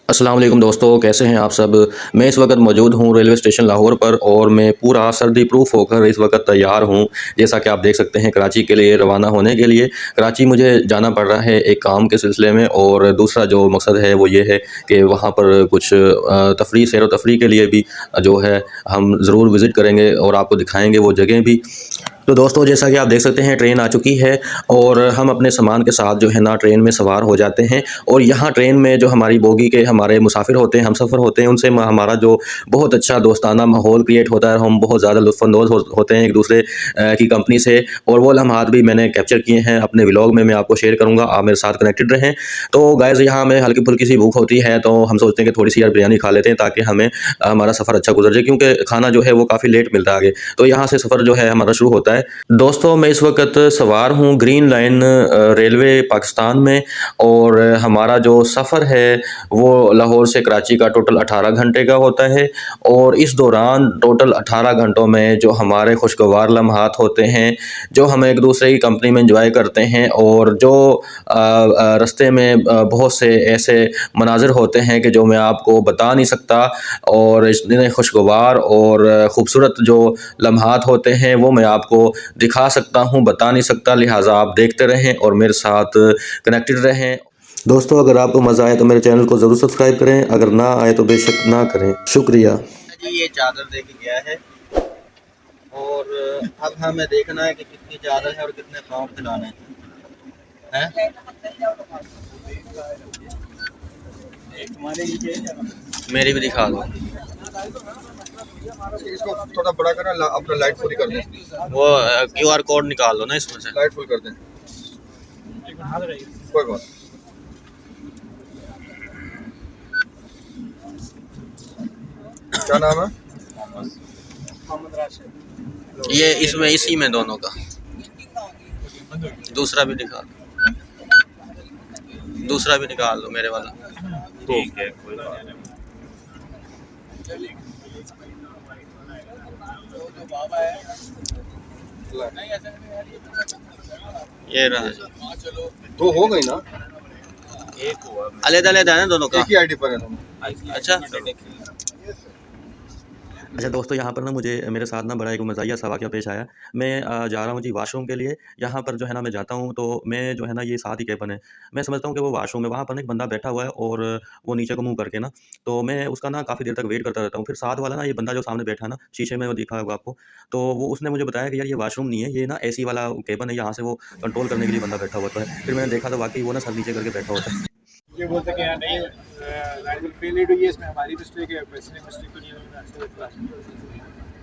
अस्सलाम वालेकुम दोस्तों, कैसे हैं आप सब। मैं इस वक्त मौजूद हूँ रेलवे स्टेशन लाहौर पर और मैं पूरा सर्दी प्रूफ होकर इस वक्त तैयार हूँ। जैसा कि आप देख सकते हैं, कराची के लिए रवाना होने के लिए कराची मुझे जाना पड़ रहा है एक काम के सिलसिले में। और दूसरा जो मकसद है वो ये है कि वहाँ पर कुछ तफरी सैर व तफरी के लिए भी जो है हम ज़रूर विज़िट करेंगे और आपको दिखाएँगे वो जगह भी। तो दोस्तों, जैसा कि आप देख सकते हैं, ट्रेन आ चुकी है और हम अपने सामान के साथ जो है ना ट्रेन में सवार हो जाते हैं। और यहाँ ट्रेन में जो हमारी बोगी के हमारे मुसाफिर होते हैं, हमसफ़र होते हैं, उनसे हमारा जो बहुत अच्छा दोस्ताना माहौल क्रिएट होता है। हम बहुत ज़्यादा लुत्फ़अंदोज़ होते हैं एक दूसरे की कंपनी से। और वो लम्हात भी मैंने कैप्चर किए हैं अपने व्लॉग में, मैं आपको शेयर करूँगा। आप मेरे साथ कनेक्टेड रहें। तो गाइज़, यहाँ हमें हल्की फुल्की सी भूख होती है, तो हम सोचते हैं कि थोड़ी सी यार बिरयानी खा लेते हैं ताकि हमें हमारा सफ़र अच्छा गुजर जाए, क्योंकि खाना जो है वो काफ़ी लेट मिलता है आगे। तो यहाँ से सफ़र जो है हमारा शुरू होता है। दोस्तों, मैं इस वक्त सवार हूँ ग्रीन लाइन रेलवे पाकिस्तान में। और हमारा जो सफ़र है वो लाहौर से कराची का टोटल 18 घंटे का होता है। और इस दौरान टोटल 18 घंटों में जो हमारे खुशगवार लम्हात होते हैं, जो हम एक दूसरे की कंपनी में इंजॉय करते हैं, और जो रास्ते में बहुत से ऐसे मनाजिर होते हैं कि जो मैं आपको बता नहीं सकता। और इतने खुशगवार और ख़ूबसूरत जो लम्हात होते हैं वो मैं आपको दिखा सकता हूँ, बता नहीं सकता। लिहाजा आप देखते रहें और मेरे साथ कनेक्टेड रहें। दोस्तों, अगर आपको मज़ा आए तो मेरे चैनल को ज़रूर सब्सक्राइब करें, अगर ना आए तो बेशक ना करें। शुक्रिया जी। ये चादर दे के गया है और अब हमें देखना है कि कितनी चादर है और कितने पाँव खिलाने हैं। मेरी भी दिखा दो। इसको थोड़ा बड़ा करना, अपना लाइट फुल कर दें। वो QR कोड निकाल लो ना इसमें से। लाइट फुल कर दें, कोई बात। क्या नाम है? ये इसमें इसी में दोनों का दूसरा भी दिखा दो, दूसरा भी निकाल दो मेरे वाला। ठीक है, कोई बात नहीं। ये रहा जी। दो हो गई ना, एक हुआ, अलग-अलग है ना दोनों का। एक ही आईडी पर है दोनों। अच्छा, अच्छा दोस्तों, यहाँ पर ना मुझे मेरे साथ ना बड़ा एक मज़ाहिया सा वाक़या पेश आया। मैं जा रहा हूँ जी वॉशरूम के लिए। यहाँ पर जो है ना मैं जाता हूँ तो मैं जो है ना, ये साथ ही केबिन है। मैं समझता हूँ कि वो वॉशरूम है। वहाँ पर ना एक बंदा बैठा हुआ है और वो नीचे को मुँह करके ना, तो मैं उसका ना काफ़ी देर तक वेट करता रहता हूँ। फिर साथ वाला ना, ये बंदा जो सामने बैठा ना, शीशे में वो दिखा होगा आपको, तो वो उसने मुझे बताया कि यार ये वॉशरूम नहीं है, ये ना एसी वाला केबिन है, यहाँ से वो कंट्रोल करने के लिए बंदा बैठा होता है। फिर मैंने देखा तो वाक़ई वो ना सर नीचे करके बैठा होता है। ये बोलते कि यार नहीं, लाइन पे लेट हुई है, इसमें हमारी मिस्टेक है, पैसे की मिस्टेक तो नहीं है।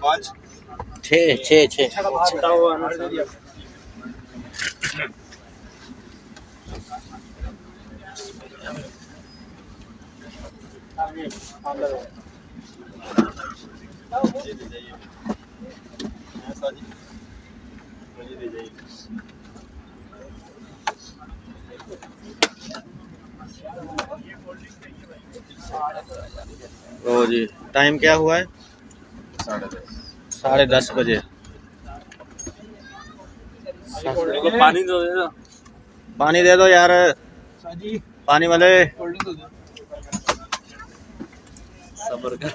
5 छः छः छः छटा हुआ आना दे दिया। ओ जी, टाइम क्या हुआ है? 10:30 बजे। पानी दो दे दो। पानी दे दो यार, पानी वाले। सब्र कर।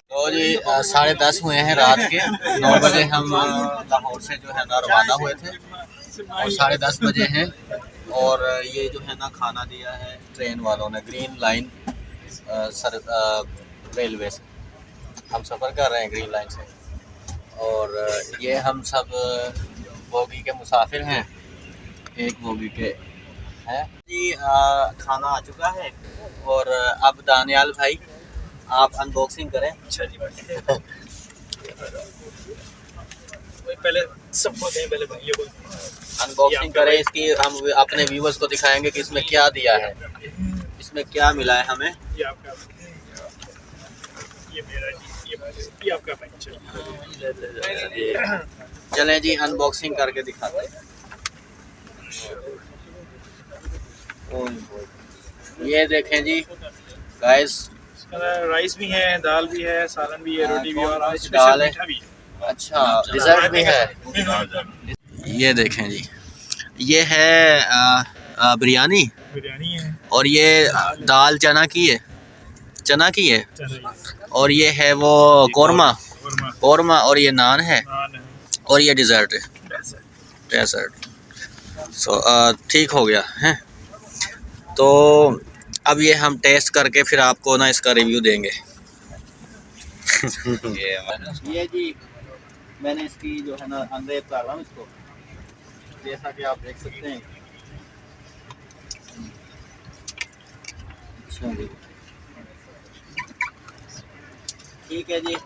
तो जी 10:30 हुए हैं रात के। 9 बजे हम लाहौर से जो है ना रवाना हुए थे और 10:30 बजे हैं। और ये जो है ना खाना दिया है ट्रेन वालों ने, ग्रीन लाइन रेलवे से हम सफ़र कर रहे हैं ग्रीन लाइन से। और ये हम सब बोगी के मुसाफिर हैं, एक बोगी के हैं जी। खाना आ चुका है और अब दानियाल भाई आप अनबॉक्सिंग करें। अच्छा जी, पहले सबको दें, पहले भाइयों को अनबॉक्सिंग करें इसकी। हम अपने व्यूवर्स को दिखाएंगे कि इसमें क्या दिया है, इसमें क्या मिला है हमें। ये आपका, ये मेरा जी, ये आपका पैकेज। चलें जी, अनबॉक्सिंग करके दिखाते हैं। ये देखें जी गाइस, राइस भी है, दाल भी है, सालन भी है, रोटी भी है और आज दाल स्पेशल है। मीठा भी है। अच्छा, डिज़र्ट भी है। ये देखें जी, ये है बिरयानी बिरयानी है, और ये दाल चना की है, चना की है, और ये है वो कौरमा, कौरमा, और ये नान है, नान है, और ये डिज़र्ट है, डेजर्ट। सो ठीक हो गया है। तो अब ये हम टेस्ट करके फिर आपको ना इसका रिव्यू देंगे। ये जी मैंने इसकी जो है ना अंदर उतार रहा हूँ इसको, जैसा कि आप देख सकते हैं। अच्छा जी, ठीक है जी,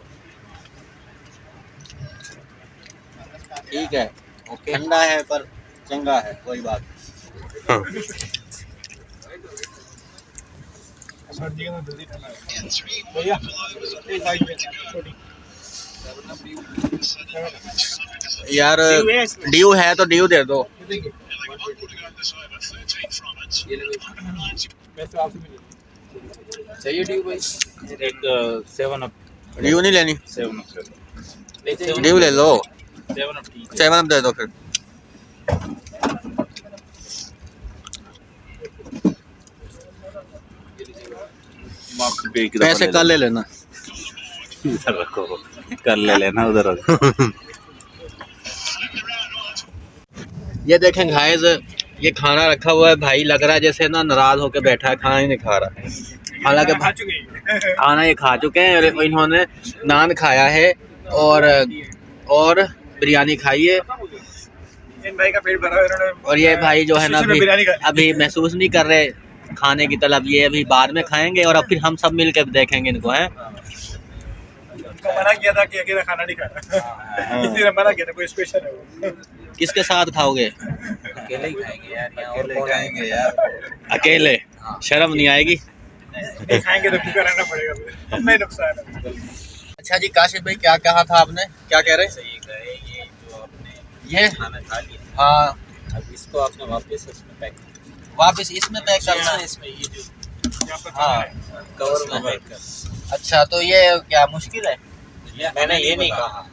ठीक है, ओके। ठंडा है पर चंगा है, कोई बात नहीं। सर्दी में जल्दी खाना है भैया, एक बाइट में छोटी यार ड्यू है तो ड्यू दे दो। देखिए, वैसे आपसे मिलेगी चाहिए ड्यू भाई? एक 7 अप, ड्यू नहीं लेनी? 7 अप, ड्यू ले लो, 7 अप ठीक है। 7 अप दे दो फिर। पैसे कल ले लेना। इधर रखो, कर ले लेना, उधर रखो। ये देखें गाइस, ये खाना रखा हुआ है, भाई लग रहा है जैसे ना नाराज होकर बैठा है, खाना ही नहीं खा रहा। हालांकि खा चुके हैं। खाना ये खा चुके हैं, और इन्होंने नान खाया है और बिरयानी खाई है, इन भाई का पेट भरा है, इन्होंने और ये भाई जो है ना शीशे में बिरयानी खाई। अभी महसूस नहीं कर रहे खाने की तलब, ये अभी बाद में खाएंगे और अब फिर हम सब मिल के देखेंगे इनको, हैं। उनको मना किया था कि अकेला खाना नहीं खाना, इसलिए मना किया था, कोई स्पेशल है वो। किसके साथ खाओगे? अकेले ही खाएंगे यार, यहाँ और कौन आएंगे यार? अकेले? शर्म नहीं आएगी? नहीं खाएंगे तो भूखा रहना पड़ेगा, फिर अपना ही नुकसान है। अच्छा जी, काशिफ भाई क्या कहा था आपने, क्या कह रहे? सही कहे, ये जो आपने ये खाना खा लिया, हाँ, अब इसको आपने वापस इसमें पैक, वापस इसमें पैक करना है? इसमें ये जो यहाँ पर हाँ, कवर में पैक कर। अच्छा, तो ये क्या मुश्किल है? मैंने ये नहीं कहा,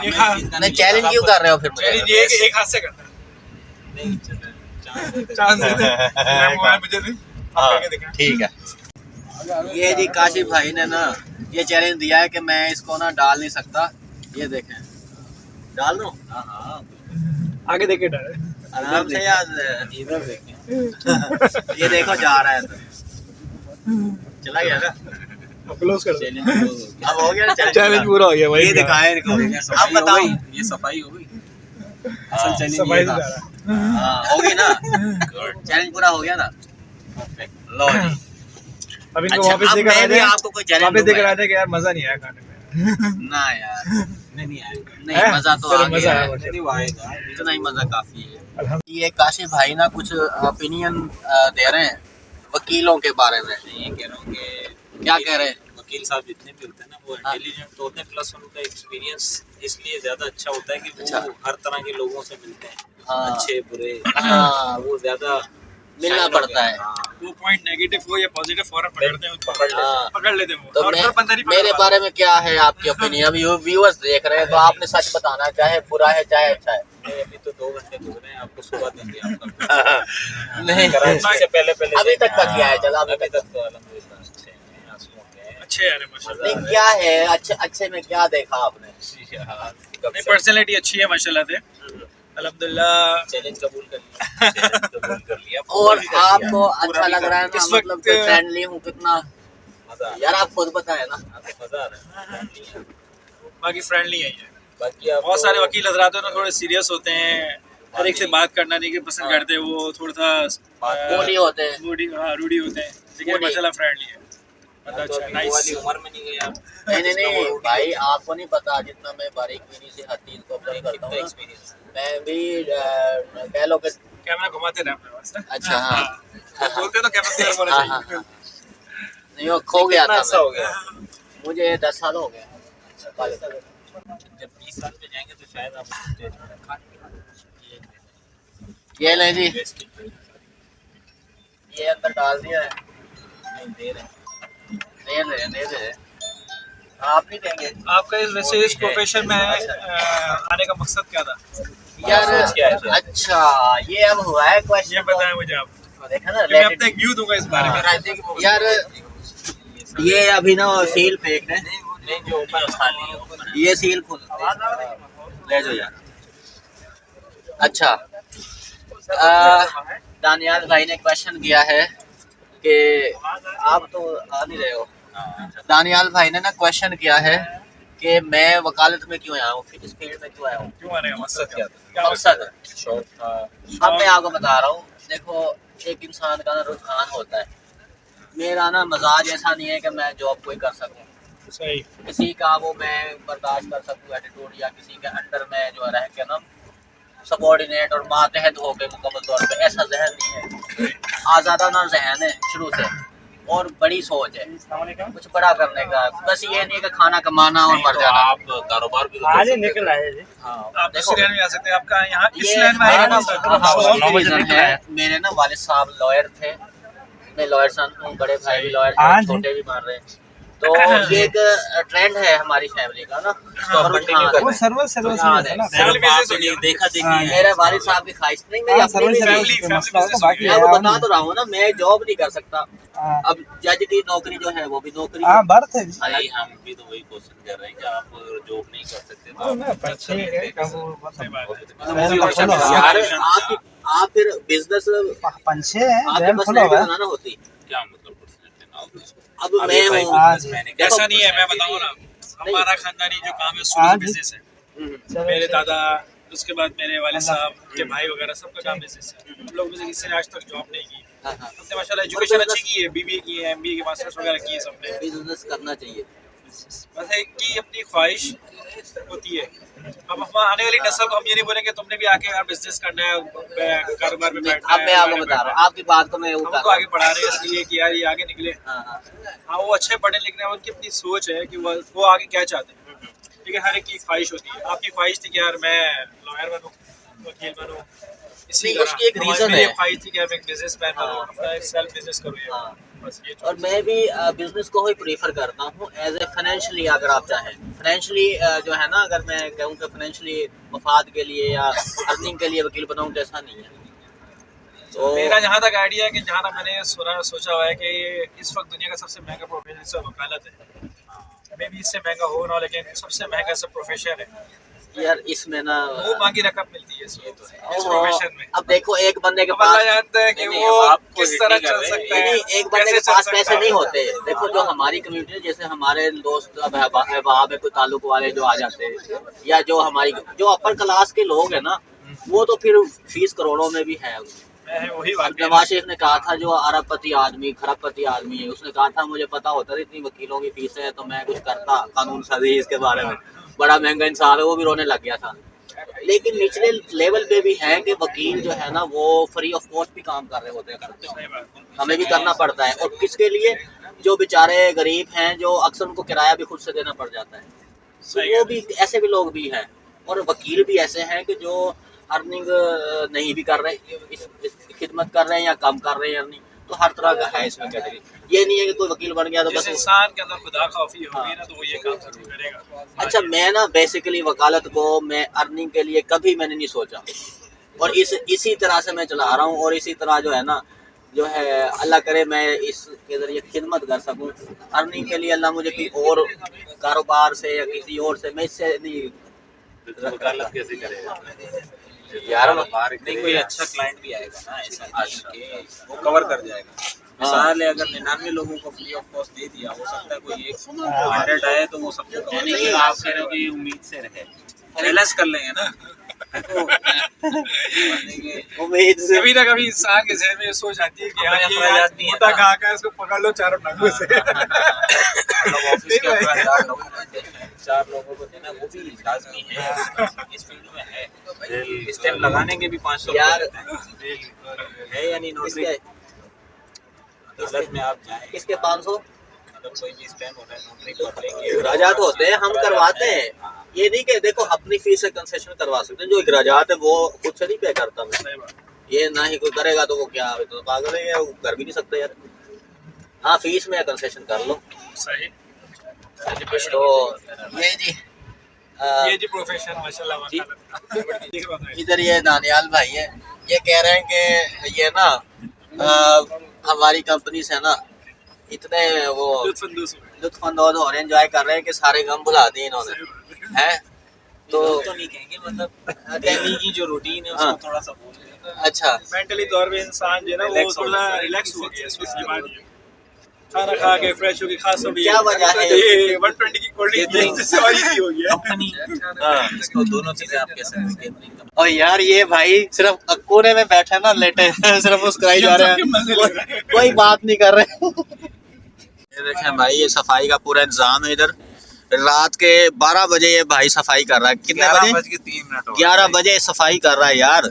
एक हाथ नहीं, चैलेंज क्यों कर रहे हो फिर मुझे? चैलेंज ये है कि एक हाथ से करना है। नहीं, चांस देते हैं। मैं मोबाइल पे दे दूं, आप हाँ, करके दिखाएं। ठीक है। ये जी काशिफ भाई ने ना ये चैलेंज दिया है कि मैं इसको ना डाल नहीं सकता, ये देखें, डाल दो। हाँ, आगे देखे डाले। आराम से यार, इधर देखें। ये देखो जा रहा है तो चला गया ना, अब क्लोज कर दो। अब हो गया ना चैलेंज पूरा हो गया भाई। ये दिखाए इनको, अब बताओ। ये सफाई हो गई। हाँ, असल चैलेंज सफाई ये से था। जा रहा है। हाँ, हो गई ना, चैलेंज पूरा हो गया ना। लो जी। अब इनको अच्छा, वापस अब देकर मैं आ भी जाए, आपको कोई चैलेंज वापस देकर दूंगा। आ जाए कि यार मजा नहीं आया खाने में। ना यार, नहीं आएगा, नहीं हैं? मजा तो चलो, आ मजा गया आया है। मुझे। नहीं वो आएगा। इतना ही मजा काफी है। अल्हम्दुलिल्लाह। ये काशिफ भाई ना कुछ ओपिनियन दे रहे हैं वकीलों के बारे में। ये कह रहा हूँ कि क्या कह रहे हैं? वकील साहब जितने भी होते हैं ना, वो हाँ। इंटेलिजेंट होते हैं, प्लस उनका एक्सपीरियंस इसलिए ज़्यादा अच्छा होता है कि वो अच्छा। हर तरह के लोगों से मिलते हैं, हाँ। अच्छे बुरे। हाँ। वो ज़्यादा मिलना शाइन पड़ता है। हाँ। वो पॉइंट नेगेटिव हो या पॉजिटिव फौरन पकड़ते हैं उसको। हाँ। पकड़ लेते हैं वो। तो और मैं, हर बंदा नहीं पकड़ मेरे पाता। बारे में क्या है आपकी ओपिनियन? अभी व्यूअर्स देख रहे हैं तो आपने सच बताना, चाहे बुरा है चाहे अच्छा है। नहीं, अभी तो 2 घंटे गुजरे हैं, आपको सुबह देंगे आपका। नहीं, कराची से पहले अभी तक का क्या है? चलो अभी तक तो अल्हम्दुलिल्लाह अच्छे हैं, आंसुओं के हैं। अच्छे यार माशाल्लाह। नहीं, क्या है अच्छे अच्छे में क्या देखा आपने? नहीं, पर्सनालिटी अच्छी है माशाल्लाह से। अल्हम्दुलिल्लाह। चैलेंज कबूल कर लिया, चैलेंज कबूल कर लिया। और पूरा भी कर लिया। आपको अच्छा लग रहा है ना, इस मतलब वक्त- फ्रेंडली हूँ कितना? मजा आ यार आप खुद बताए ना। रहा है, मजा आ रहा है। बाकी फ्रेंडली है ये। बाकी आप बहुत सारे वकील हजरात हैं ना, थोड़े सीरियस होते हैं, हर एक से बात करना नहीं कि पसंद करते, वो थोड़ा सा मूडी होते हैं। रूडी होते हैं, लेकिन मूडी। माशाल्लाह फ्रेंडली है। बंदा तो अच्छा अभी नाइस। वो वाली उम्र में नहीं गए आप। नहीं भाई, आपको नहीं पता, जितना मैं बारीकी से हर चीज को ऑब्जर्व करता कितना हूँ ना, एक्सपीरियंस मैं भी कह लो कि कैमरा घुमाते रहे अपने पास। अच्छा, हाँ। बोलते तो कैमरा क्लियर होना हाँ, हाँ, चाहिए। हाँ। नहीं, वो खो गया था ऐसा हो मैं। गया। मुझे 10 साल हो गए। जब 20 साल पे जाएंगे तो शायद आप स्टेज पे ये ले जी, नहीं ये अंदर डाल दिया है। दे रहे हैं। दे दे आप नहीं देंगे आपका इस वैसे इस प्रोफेशन में आने का मकसद क्या था? यार? सोच क्या है? अच्छा, ये अब हुआ है ये क्वेश्चन। बताएं मुझे आप। को देखा ना मैं अपना एक व्यू दूंगा इस बारे में। यार ये अभी ना सील फेंक है, नहीं जो ऊपर खाली है ऊपर। ये सील खोल ले जाओ यार। अच्छा दानियाल भाई ने क्वेश्चन किया है कि आप तो आ नहीं रहे हो। दानियाल भाई ने ना क्वेश्चन किया है कि मैं वकालत में क्यों आया हूँ, इस फील्ड में क्यों आया हूँ, क्यों आने का मकसद क्या था? मकसद। शौक था। अब मैं आपको बता रहा हूँ, देखो एक इंसान का ना रुझान होता है। मेरा ना मजाज ऐसा नहीं है कि मैं जॉब कोई कर सकूँ, सही। किसी का वो मैं बर्दाश्त कर सकूँ एटीट्यूड, या किसी के अंडर में जो रह के ना सबॉर्डिनेट और मातहत हो गए मुकम्मल तौर पे, ऐसा जहन नहीं है। आज़ादाना जहन है शुरू से और बड़ी सोच है कुछ बड़ा करने का। बस ये नहीं कि खाना कमाना और मर तो जाना। आप कारोबार भी तो कर सकते हैं। हाँ, आप देखो दूसरी लाइन में आ सकते हैं, आपका यहाँ इस ये लाइन में मेरा आएगा ना ना हाउस नौ बजे डिवीजन निकला है। है। मेरे ना वालिद साहब लॉयर थे, मैं लॉयर सन हूँ, बड़े भाई भी लॉयर थे, छोटे भी मार रहे हैं। तो ये एक ट्रेंड है हमारी फैमिली का ना, और रुझान है। वो सर्वर रुझान है। फैमिली बिजनेस हो गया। देखा देखी मेरे वालिद साहब की ख्वाहिश नहीं, मेरी हाँ, अपनी सर्वर भी सर्विस नहीं। फैमिली मसला है, तो बाकी मैं है वो और बता तो रहा हूँ ना, मैं जॉब नहीं कर सकता। हाँ। अब जज की नौकरी जो है वो भी नौकरी हाँ, है। बर्थ है जी। भाई हम भी तो वही क्वेश्चन कर रहे हैं कि आप जॉब नहीं कर सकते तो वो आप ना पंछी है, कब वो सही बात है। मतलब यार आप फिर बिजनेस पंछे हैं, आपकी रैम फुल पर्सनैलिटी होगा। बनाना होती। क्या मतलब personality? अब अभी मैं भाई हूँ, हाँ जी। मैंने ऐसा नहीं है, मैं बताऊँ ना, हमारा खानदानी जो काम है शुरू हाँ से जी। बिजनेस है। हम्म, मेरे दादा, उसके बाद मेरे वाले साहब के भाई वगैरह सबका काम बिजनेस है। हम लोग में से किसी ने आज तक जॉब नहीं की। हाँ, हाँ। हमने माशाल्लाह एजुकेशन अच्छी की है, बीबीए की है, एमबीए की, मास्टर्स वगैरह की है सबने। बिजनेस करना चाहिए। बस एक की अपनी ख्वाहिश होती है। अब हम आने वाली नस्ल को हम ये नहीं बोलेंगे तुमने भी आके यार बिजनेस करना है, कारोबार में बैठना अब है। मैं आपको बता रहा हूँ, आपकी बात को मैं वो कर हमको रहा आगे बढ़ा रहे हैं इसलिए कि यार ये आगे निकले। हूँ। हाँ, हाँ। हाँ वो अच्छे पढ़े लिखने हैं, उनकी अपनी सोच है कि वो आगे क्या चाहते हैं। लेकिन हर एक की ख्वाहिश होती है। आपकी ख्वाहिश थी कि यार मैं लॉयर बनूं, वकील बनूं, इसी नहीं, तरह उसकी एक रीजन मेरी है। ख्वाहिश थी कि यार मैं एक बिजनेसमैन बनूं, हाँ। अपना एक सेल्फ बिजनेस करूं ये। हाँ। बस ये और मैं भी बिजनेस को ही प्रीफर करता हूँ एज ए फाइनेंशियली। अगर आप चाहें फाइनेंशियली जो है ना, अगर मैं कहूँ कि फाइनेंशियली मफाद के लिए या अर्निंग के लिए वकील बनाऊँ तो ऐसा नहीं है। तो मेरा जहाँ तक आइडिया है कि जहाँ तक मैंने सोचा हुआ है कि इस वक्त दुनिया का सबसे महंगा प्रोफेशन वकालत है। मे भी इससे महंगा हो ना, लेकिन सबसे महंगा सब प्रोफेशन है। यार इसमें ना वो मांगी रकम मिलती है इसमें, इस ओहो, प्रोफेशन में। अब देखो एक बंदे के अब अल्लाह पास जानता है कि नहीं, वो अब आपको किस hit तरह नहीं कर चल रहे। सकता है, नहीं, एक बंदे कैसे के चल पास सकता पैसे है। नहीं होते। देखो जो हमारी कम्युनिटी है, जैसे हमारे दोस्त अब अहबाब है, कोई ताल्लुक वाले जो आ जाते हैं, या जो हमारी जो अपर क्लास के लोग हैं ना, वो तो फिर फीस करोड़ों में भी है। मैं वही बात अब नवाज शरीफ ने कहा था, जो अरबपति आदमी खरबपति आदमी है, उसने कहा था मुझे पता होता था इतनी वकीलों की फीस है तो मैं कुछ करता कानून साजी इसके बारे में, बड़ा महंगा इंसाफ है, वो भी रोने लग गया था। लेकिन निचले लेवल पे भी है कि वकील जो है ना वो फ्री ऑफ कॉस्ट भी काम कर रहे होते हैं, करते सही हैं, बात। हमें भी करना पड़ता है। और किसके लिए? जो बेचारे गरीब हैं, जो अक्सर उनको किराया भी खुद से देना पड़ जाता है, तो सही वो भी ऐसे भी लोग भी हैं। और वकील भी ऐसे हैं कि जो अर्निंग नहीं भी कर रहे, इस खिदमत कर रहे हैं या कम कर रहे हैं अर्निंग, तो हर तरह का है इसमें कैटेगरी। ये नहीं है कि कोई वकील बन गया तो जिस बस। इंसान के अंदर खुदा खौफी होगी ना, तो वो ये काम जरूर करेगा। अच्छा, मैं ना बेसिकली वकालत को मैं अर्निंग के लिए कभी मैंने नहीं सोचा, और इसी तरह से मैं चला रहा हूँ। और इसी तरह जो है ना, जो है अल्लाह करे मैं इसके ज़रिए खिदमत कर सकूँ अर्निंग के लिए। अल्लाह मुझे कोई और कारोबार से या किसी और से, मैं इससे नहीं वकालत कैसे करेगा यार। नहीं, कोई अच्छा क्लाइंट भी आएगा ना, ऐसा नहीं कि वो कवर कर जाएगा। मिसाल है, अगर 99 लोगों को फ्री ऑफ कॉस्ट दे दिया, हो सकता है कोई एक 100 आए तो वो सबको कवर नहीं, आप कह रहे हो कि उम्मीद से रहे, बैलेंस कर लेंगे ना। उम्मीद से कभी ना कभी इंसान के जहन में ये सोच आती है कि हाँ, ये अखराजात नहीं है मोटा ना। कहाँ का है, इसको पकड़ लो चारों टांगों से। मतलब ऑफिस के अंदर 4 लोग रहते हैं, 4 लोगों को देना वो भी लाजमी है, इस फील्ड में है। स्टैम्प लगाने के भी 500 यार है या नहीं? नौकरी अदालत में आप जाएं, किसके 500 मतलब कोई भी स्टैम्प होता है, नौकरी कर लेंगे, इखराजात होते हैं, हम करवाते हैं। ये नहीं कि देखो अपनी फीस से कंसेशन करवा सकते हैं, जो इखराजात है वो खुद से नहीं पे करता मैं। सही बात। ये ना ही कोई करेगा तो वो क्या तो पागल है, या वो कर भी नहीं सकते यार। हाँ, फीस में कंसेशन कर लो। सही। तो ये जी ये जी प्रोफेशन माशाल्लाह जी। वकालत। इधर ये दानियाल भाई है, ये कह रहे हैं कि ये ना हमारी कंपनी से ना इतने वो लुत्फानंदोज हो गए। लुत्फानंदोज और एंजॉय कर रहे हैं कि सारे गम भुला दिए इन्होंने हैं। तो तो नहीं कहेंगे, मतलब डेली की जो रूटीन है हाँ। उसको थोड़ा सा बोल रहे हैं। अच्छा मेंटली तौर पे इंसान जो है ना वो Relax हो थोड़ा गया। रिलैक्स हो गया इसके बाद खाना खा के फ्रेश होके खास हो क्या वजह है? ये 120 की कोल्ड ड्रिंक से और इजी हो गया। कंपनी हाँ। इसको दोनों चीजें आप कह सकते हैं, केंद्रीय कंपनी। और यार ये भाई सिर्फ कोने में बैठे ना लेटे सिर्फ मुस्कुराई जा रहे हैं, कोई बात नहीं कर रहे। ये देखें भाई, ये सफाई का पूरा इंतजाम है इधर। रात के 12 बजे ये भाई सफाई कर रहा है। कितने बजे? 11:03 11 बजे सफाई कर रहा है यार।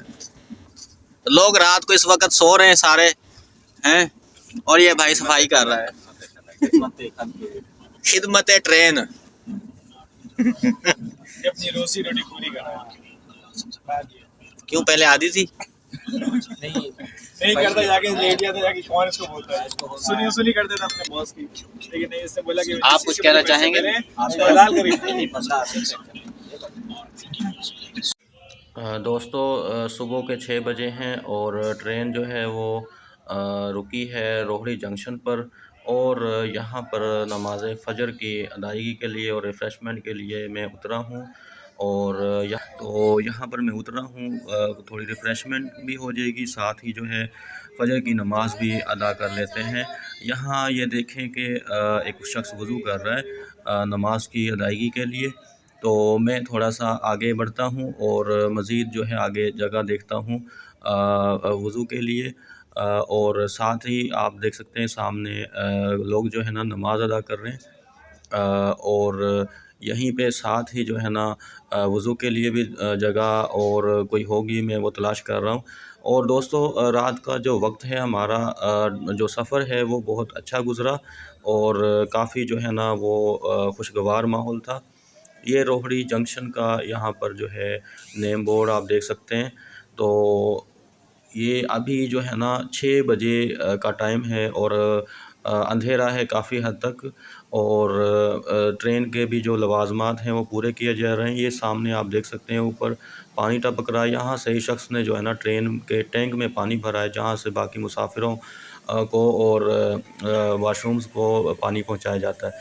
लोग रात को इस वक्त सो रहे हैं सारे हैं, और ये भाई सफाई कर रहा है। खिदमत ट्रेन। ये अपनी रोजी रोटी पूरी कर रहा है। क्यों पहले आधी थी? नहीं करता जाके लेट जाता जाके कौन इसको बोलता है, सुनी करते थे अपने बॉस की, लेकिन नहीं, इसने बोला कि आप कुछ कहना चाहेंगे? हलाल करें। दोस्तों सुबह के 6 बजे हैं और ट्रेन जो है वो रुकी है रोहड़ी जंक्शन पर, और यहाँ पर नमाज फ़जर की अदायगी के लिए और रिफ़्रेशमेंट के लिए मैं उतरा हूँ। और यहाँ पर मैं उतरा हूँ, थोड़ी रिफ़्रेशमेंट भी हो जाएगी, साथ ही जो है फ़जर की नमाज़ भी अदा कर लेते हैं। यहाँ ये देखें कि एक शख्स वज़ू कर रहा है नमाज की अदायगी के लिए। तो मैं थोड़ा सा आगे बढ़ता हूँ और मज़ीद जो है आगे जगह देखता हूँ वज़ू के लिए। और साथ ही आप देख सकते हैं सामने लोग जो है ना नमाज़ अदा कर रहे हैं। और यहीं पे साथ ही जो है ना वज़ू के लिए भी जगह और कोई होगी, मैं वो तलाश कर रहा हूँ। और दोस्तों रात का जो वक्त है हमारा, जो सफ़र है वो बहुत अच्छा गुज़रा और काफ़ी जो है ना वो खुशगवार माहौल था। ये रोहड़ी जंक्शन का यहाँ पर जो है नेम बोर्ड आप देख सकते हैं। तो ये अभी जो है ना 6 बजे का टाइम है और अंधेरा है काफ़ी हद तक, और ट्रेन के भी जो लवाज़मात हैं वो पूरे किए जा रहे हैं। ये सामने आप देख सकते हैं ऊपर पानी टपक रहा है। यहाँ से ही शख्स ने जो है ना ट्रेन के टैंक में पानी भरा है, जहाँ से बाकी मुसाफिरों को और वाशरूम्स को पानी पहुँचाया जाता है।